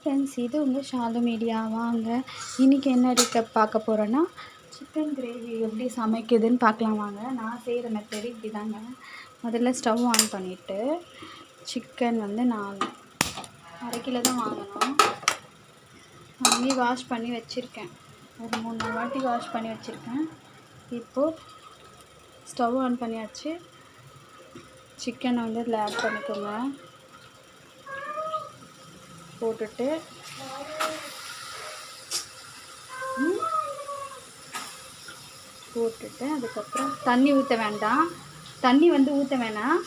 Friends, இது உங்கள் Shalu media. வாங்க இன்றைக்கி என்ன ரெசிபி பார்க்க போகிறோன்னா, சிக்கன் கிரேவி எப்படி சமைக்குதுன்னு பார்க்கலாம் வாங்க. நான் செய்கிற மெத்தடு இப்படி தாங்க. முதல்ல ஸ்டவ் ஆன் பண்ணிவிட்டு சிக்கன் வந்து நான் 1/2 கிலோ தான் வாங்கணும். வாங்கி வாஷ் பண்ணி வச்சுருக்கேன். ஒரு 3-4 வாட்டி வாஷ் பண்ணி வச்சுருக்கேன். இப்போது ஸ்டவ் ஆன் பண்ணியாச்சு. சிக்கனை வந்து இதில் ஆட் பண்ணிக்கோங்க. போட்டுட்டு அதுக்கப்புறம் தண்ணி ஊற்ற வேண்டாம். தண்ணி வந்து ஊற்ற வேணாம்,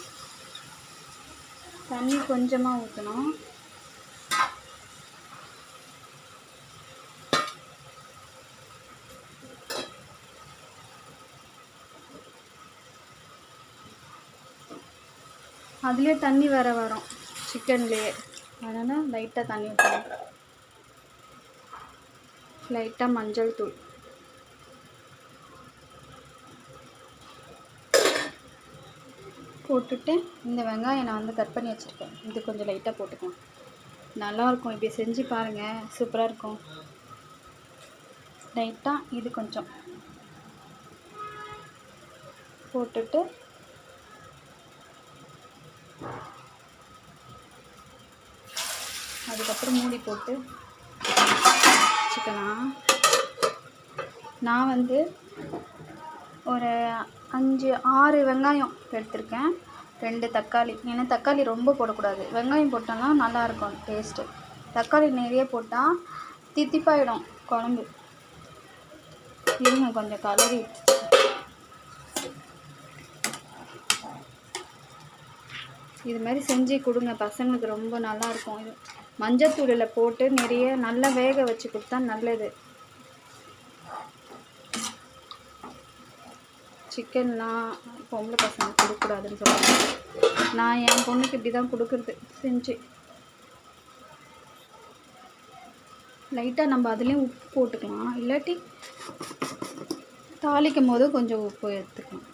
தண்ணி கொஞ்சமாக ஊற்றணும். அதுலேயே தண்ணி வரும் சிக்கன்லேயே. அதனால் லைட்டாக தண்ணி ஊற்றணும். லைட்டாக மஞ்சள் தூள் போட்டுட்டு இந்த வெங்காயம் நான் வந்து கட் பண்ணி வச்சுருக்கேன். இது கொஞ்சம் லைட்டாக போட்டுக்கலாம். நல்லாயிருக்கும், இப்படி செஞ்சு பாருங்கள், சூப்பராக இருக்கும். லைட்டாக இது கொஞ்சம் போட்டுட்டு அதுக்கப்புறம் மூடி போட்டு வச்சுக்கலாம். நான் வந்து ஒரு 5-6 வெங்காயம் எடுத்திருக்கேன், 2 தக்காளி. ஏன்னா தக்காளி ரொம்ப போடக்கூடாது, வெங்காயம் போட்டோன்னா நல்லாயிருக்கும் டேஸ்ட்டு. தக்காளி நிறைய போட்டால் தித்திப்பாயிடும் குழம்பு. இருங்க கொஞ்சம் கலரி இது மாதிரி செஞ்சு கொடுங்க, பசங்களுக்கு ரொம்ப நல்லாயிருக்கும். இது மஞ்சத்தூளில் போட்டு நிறைய நல்லா வேக வச்சு கொடுத்தா நல்லது. சிக்கன்லாம் பொம்பளை பசங்க கொடுக்கக்கூடாதுன்னு சொல்லுவாங்க. நான் என் பொண்ணுக்கு இப்படி தான் கொடுக்குறது செஞ்சு. லைட்டாக நம்ம அதுலேயும் உப்பு போட்டுக்கலாம், இல்லாட்டி தாளிக்கும் போது கொஞ்சம் உப்பு எடுத்துக்கலாம்.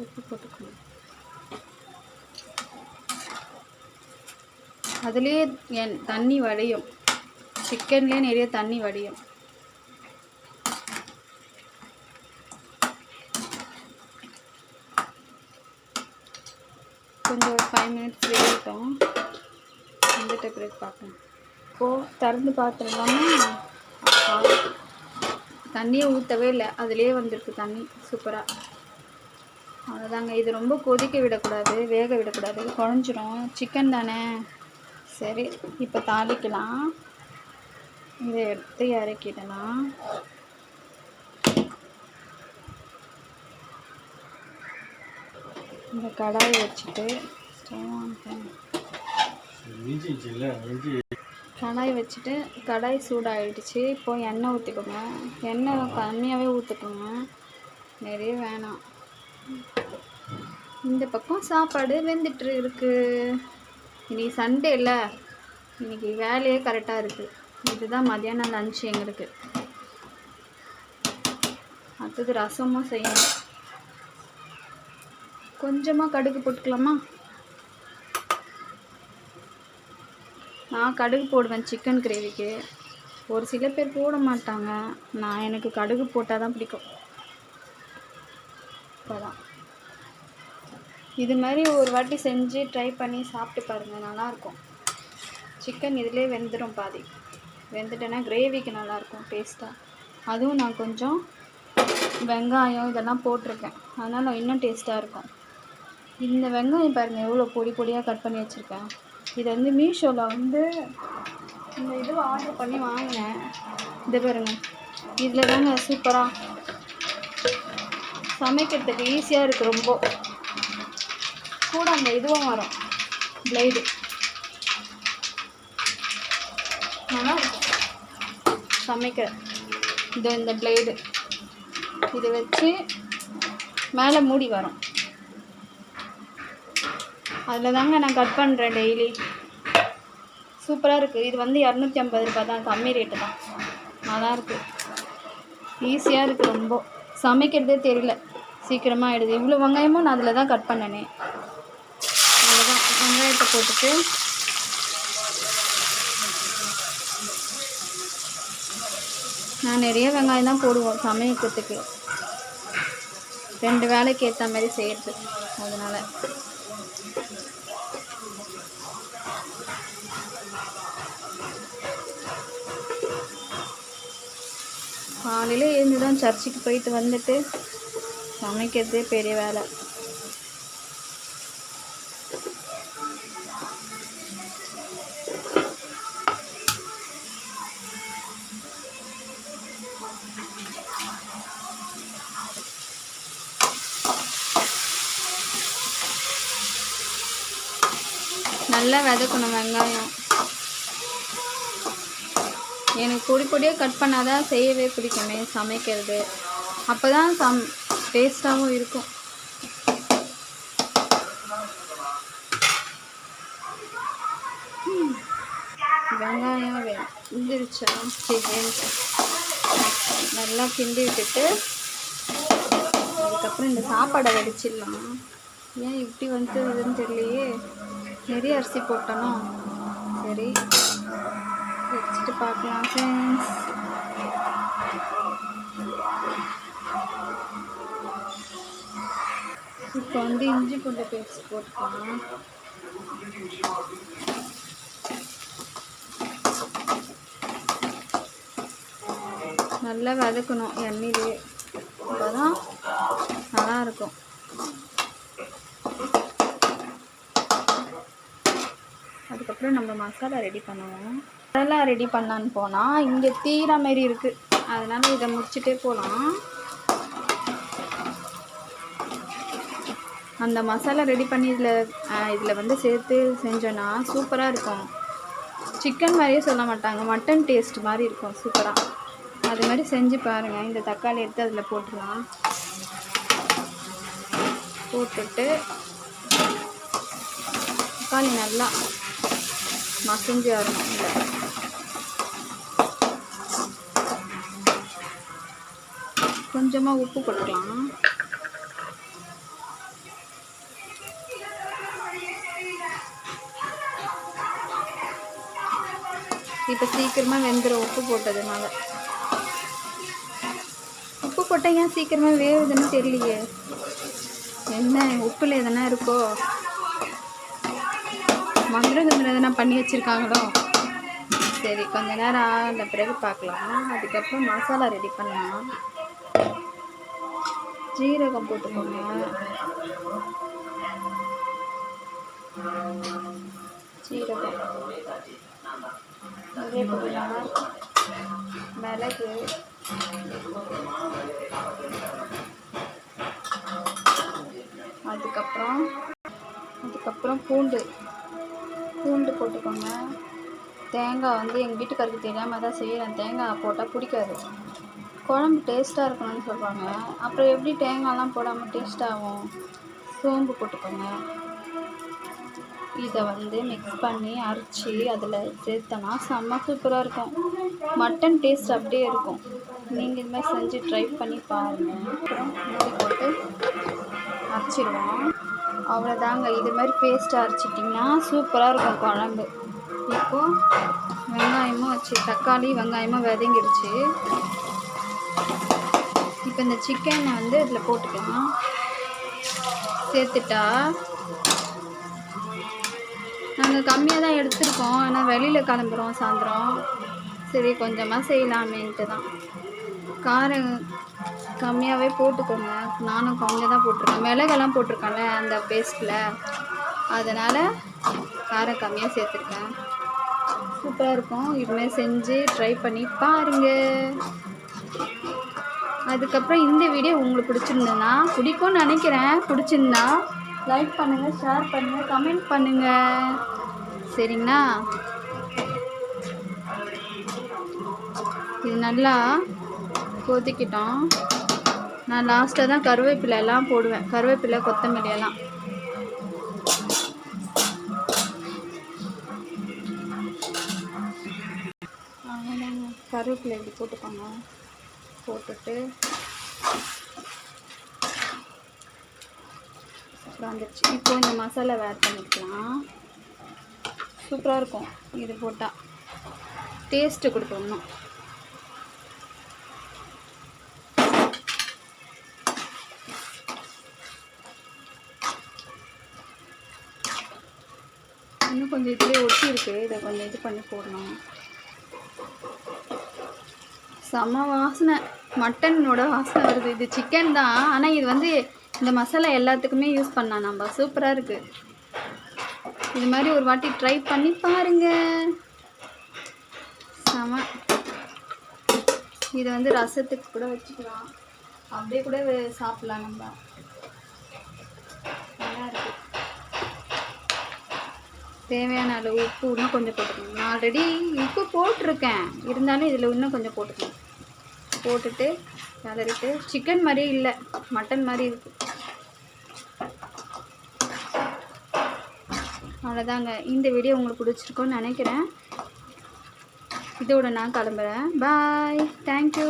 உப்பு போட்டுக்கணும். அதுலேயே தண்ணி வடியும், சிக்கன்லேயே நிறைய தண்ணி வடியும். கொஞ்சம் ஒரு 5 மினிட்ஸ் வேகட்டும். வந்துட்டு பிறகு பார்க்கணும். இப்போது திறந்து பார்த்துடலாமா? தண்ணியை ஊற்றவே இல்லை, அதுலேயே வந்திருக்கு தண்ணி சூப்பராக. அவ்வளோதாங்க. இது ரொம்ப கொதிக்க விடக்கூடாது, வேக விடக்கூடாது, குழஞ்சிரும். சிக்கன் தானே. சரி, இப்போ தாளிக்கலாம். இதை எடுத்து இறக்கிடலாம். இந்த கடாயை வச்சுட்டு கடாய் சூடாகிடுச்சு. இப்போது எண்ணெய் ஊற்றிக்கோங்க. எண்ணெய் கம்மியாகவே ஊற்றிக்கோங்க, நிறைய வேணாம். இந்த பக்கம் சாப்பாடு வெந்துட்டு இருக்கு. இன்றைக்கி சண்டே இல்லை, இன்றைக்கி வேலையே கரெக்டாக இருக்குது. இதுதான் மதியானம் லஞ்ச் எங்களுக்கு. அடுத்தது ரசமும் செய்யணும். கொஞ்சமாக கடுகு போட்டுக்கலாமா? நான் கடுகு போடுவேன் சிக்கன் கிரேவிக்கு. ஒரு சில பேர் போட மாட்டாங்க. எனக்கு கடுகு போட்டால் தான் பிடிக்கும். இப்போதான் இது மாதிரி ஒரு வாட்டி செஞ்சு ட்ரை பண்ணி சாப்பிட்டு பாருங்கள், நல்லாயிருக்கும். சிக்கன் இதிலே வெந்துடும், பாதி வெந்துட்டேன்னா கிரேவிக்கு நல்லாயிருக்கும் டேஸ்ட்டாக. அதுவும் நான் கொஞ்சம் வெங்காயம் இதெல்லாம் போட்டிருக்கேன், அதனால் இன்னும் டேஸ்ட்டாக இருக்கும். இந்த வெங்காயம் பாருங்கள் எவ்வளோ பொடி பொடியாக கட் பண்ணி வச்சுருக்கேன். இதை வந்து மீஷோவில் வந்து இந்த இது ஆர்டர் பண்ணி வாங்கினேன். இது பாருங்கள், இதில் தாங்க சூப்பராக சமைக்கிறதுக்கு ஈஸியாக இருக்குது. ரொம்ப கூட அந்த இதுவும் வரும், பிளேடு. நல்லா இருக்கும் சமைக்க. இந்த பிளேடு இதை வச்சு மேலே மூடி வரும், அதில் தாங்க நான் கட் பண்ணுறேன் டெய்லி. சூப்பராக இருக்குது. இது வந்து 250 ரூபா தான், கம்மி ரேட்டு தான். நல்லாயிருக்கு, ஈஸியாக இருக்குது. ரொம்ப சமைக்கிறதே தெரியல. சீக்கிரமாக ஆகிடுது. இவ்வளோ வெங்காயமும் நான் அதில் தான் கட் பண்ணனே. அவ்வளோதான், வெங்காயத்தை போட்டுட்டு நான் நிறைய வெங்காயம் தான் போடுவோம் சமைக்கிறதுக்கு, 2 வேளைக்கு ஏற்ற மாதிரி செய்கிறது. அதனால் காலையில் எழுந்து தான் சர்ச்சுக்கு போயிட்டு வந்துட்டு சமைக்கிறதே பெரிய வேலை. நல்லா வதக்கணும் வெங்காயம். எனக்கு பொடி பொடியாக கட் பண்ணாதான் செய்யவே பிடிக்குமே சமைக்கிறது. அப்போ தான் டேஸ்ட்டாகவும் இருக்கும். வெங்காயம் வெந்துருச்சா? சரி, நல்லா கிண்டி விட்டுட்டு அதுக்கப்புறம் இந்த சாப்பாடை வடிச்சிடலாம். ஏன் இப்படி வந்துதுன்னு தெரியலையே, நிறைய அரிசி போட்டோன்னா. சரி, வச்சுட்டு பார்க்கலாம் ஃப்ரெண்ட்ஸ். இப்போ வந்து இஞ்சி பூண்டு பேஸ்ட் போட்டுக்கலாம். நல்லா வதக்கணும் எண்ணெயிலே, அப்போதான் நல்லாயிருக்கும். அதுக்கப்புறம் நம்ம மசாலா ரெடி பண்ணுவோம். மசாலா ரெடி பண்ணலான்னு போனால் இங்கே தீர மாரி இருக்குது. அதனால் இதை முடிச்சுட்டே போகலாம். அந்த மசாலா ரெடி பண்ணி இதில் வந்து சேர்த்து செஞ்சோன்னா சூப்பராக இருக்கும். சிக்கன் மாதிரியே சொல்ல மாட்டாங்க, மட்டன் டேஸ்ட் மாதிரி இருக்கும் சூப்பராக. அது மாதிரி செஞ்சு பாருங்கள். இந்த தக்காளி எடுத்து அதில் போட்டுடலாம். போட்டுட்டு தக்காளி நல்லா மசிஞ்சு வரணும். இல்லை கொஞ்சமாக உப்பு போட்டுக்கலாம். இப்போ சீக்கிரமாக வெந்துடும் உப்பு போட்டதுனால. உப்பு போட்டால் ஏன் சீக்கிரமாக வேகுதுன்னு தெரியலையே. என்ன உப்பில் எதனா இருக்கோ, மந்திரம் எதனா பண்ணி வச்சுருக்காங்களோ. சரி, கொஞ்ச நேரம் ஆன பிறகு பார்க்கலாம். அதுக்கப்புறம் மசாலா ரெடி பண்ணலாம். ஜீரகம் போட்டுக்கோங்க, ஜீரகம், மிளகு, அதுக்கப்புறம் பூண்டு போட்டுக்கோங்க. தேங்காய் வந்து எங்கள் வீட்டுக்காருக்கு தெரியாமல் தான் செய்கிறேன். தேங்காய் போட்டால் பிடிக்காது. குழம்பு டேஸ்ட்டாக இருக்கணும்னு சொல்லுவாங்க. அப்புறம் எப்படி தேங்காய்லாம் போடாமல் டேஸ்ட்டாகும்? சோம்பு போட்டுக்கோங்க. இதை வந்து மிக்ஸ் பண்ணி அரைச்சி அதில் சேர்த்தனா செம்ம சூப்பராக இருக்கும். மட்டன் டேஸ்ட் அப்படியே இருக்கும். நீங்கள் இது மாதிரி செஞ்சு ட்ரை பண்ணி பாருங்கள். அப்புறம் மூடி போட்டு அரைச்சிடுவோம். அவ்வளோதாங்க. இது மாதிரி பேஸ்ட்டாக அரைச்சிட்டிங்கன்னா சூப்பராக இருக்கும் குழம்பு. இப்போது வெங்காயமும் வச்சு தக்காளி வெங்காயமும் வதங்கிடுச்சு. இப்போ இந்த சிக்கனை வந்து இதில் போட்டுக்கலாம். சேர்த்துட்டா நாங்கள் கம்மியாக தான் எடுத்துருக்கோம். ஆனால் வெளியில் கிளம்புறோம் சாயந்தரம். சரி, கொஞ்சமாக செய்யலாமேன்ட்டு தான். காரம் கம்மியாகவே போட்டுக்கோங்க. நானும் கம்மியாக தான் போட்டிருக்கேன். மிளகெல்லாம் போட்டிருக்கேன்ல அந்த பேஸ்ட்டில், அதனால் காரம் கம்மியாக சேர்த்துருக்கேன். சூப்பராக இருக்கும். இதுமாதிரி செஞ்சு ட்ரை பண்ணி பாருங்கள். அதுக்கப்புறம் இந்த வீடியோ உங்களுக்கு பிடிச்சிருந்ததுன்னா, பிடிக்கும்னு நினைக்கிறேன், பிடிச்சிருந்தா லைக் பண்ணுங்கள், ஷேர் பண்ணுங்கள், கமெண்ட் பண்ணுங்கள். சரிங்களா? இது நல்லா கொதிக்கிட்டோம். நான் லாஸ்ட்டாக தான் கருவேப்பிலை எல்லாம் போடுவேன். கருவேப்பிலை, கொத்தமல்லி எல்லாம். கருவேப்பிலை இப்படி போட்டுக்கோங்க. போட்டுட்டு சூப்பராக வந்துடுச்சு. இப்போ இந்த மசாலாவை ஆட் பண்ணிக்கலாம். சூப்பராக இருக்கும் இது போட்டால், டேஸ்ட்டு கொடுக்கும் இன்னும். இன்னும் கொஞ்சம் இதுலேயே ஒட்டி இருக்குது, இதை கொஞ்சம் இது பண்ணி போடணும். செம்ம வாசனை, மட்டனோட வாசனை வருது. இது சிக்கன் தான், ஆனால் இது வந்து இந்த மசாலா எல்லாத்துக்குமே யூஸ் பண்ணலாம் நம்ம. சூப்பராக இருக்குது. இது மாதிரி ஒரு வாட்டி ட்ரை பண்ணி பாருங்க. செம. இதை வந்து ரசத்துக்கு கூட வச்சுக்கலாம், அப்படியே கூட சாப்பிட்லாம் நம்ம. நல்லா இருக்குது. தேவையான அளவு உப்பு இன்னும் கொஞ்சம் போட்டுக்கணும். நான் ஆல்ரெடி உப்பு போட்டிருக்கேன், இருந்தாலும் இதில் இன்னும் கொஞ்சம் போட்டுக்கணும். போட்டுட்டு கிளறிட்டு, சிக்கன் மாதிரி இல்லை, மட்டன் மாதிரி இருக்குது. அவ்வளோதாங்க. இந்த வீடியோ உங்களுக்கு பிடிச்சிருக்கோன்னு நினைக்கிறேன். இதோட நான் கிளம்புறேன். பாய், தேங்க்யூ.